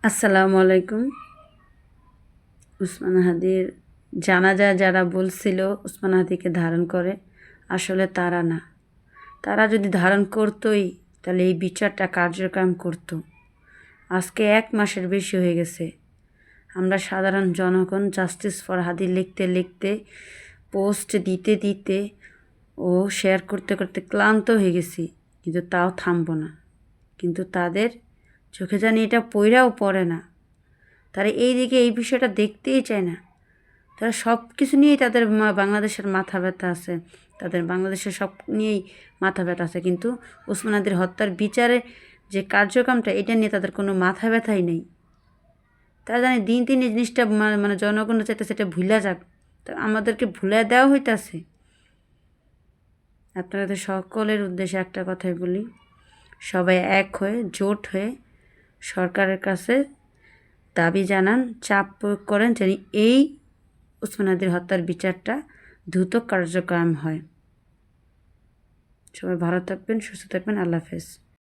আসসালামু আলাইকুম। উসমান হাদির জানাজা যারা বলছিল উসমান হাদিকে ধারণ করে, আসলে তারা না। তারা যদি ধারণ করতোই তাহলে এই বিচারটা কার্যক্রম করতো। আজকে 1 মাসের বেশি হয়ে গেছে। আমরা সাধারণ জনগণ জাস্টিস ফর হাদি লিখতে লিখতে, পোস্ট দিতে দিতে ও শেয়ার করতে করতে ক্লান্ত হয়ে গেছি, কিন্তু তাও থামবো না। কিন্তু তাদের চোখে জানি এটা পইড়াও পড়ে না। তারা এই দিকে এই বিষয়টা দেখতেই চায় না। তারা সব কিছু নিয়েই তাদের বাংলাদেশের মাথা ব্যথা আছে, তাদের বাংলাদেশের সব নিয়েই মাথা ব্যথা আছে, কিন্তু ওসমান হাদির হত্যার বিচারে যে কার্যক্রমটা, এটা নিয়ে তাদের কোনো মাথা ব্যথাই নেই। তারা জানে দিন দিন এই জিনিসটা মানে জনগণ চাইতে সেটা ভুলা যাক, তা আমাদেরকে ভুলে দেওয়া হইতাছে। আপনাদের সকলের উদ্দেশ্যে একটা কথাই বলি, সবাই এক হয়ে জোট হয়ে সরকারের কাছে দাবি জানান, চাপ প্রয়োগ করেন যেন এই ওসমান হাদির হত্যার বিচারটা দ্রুত কার্যক্রম হয়। সবাই ভালো থাকবেন, সুস্থ থাকবেন। আল্লাহ হাফেজ।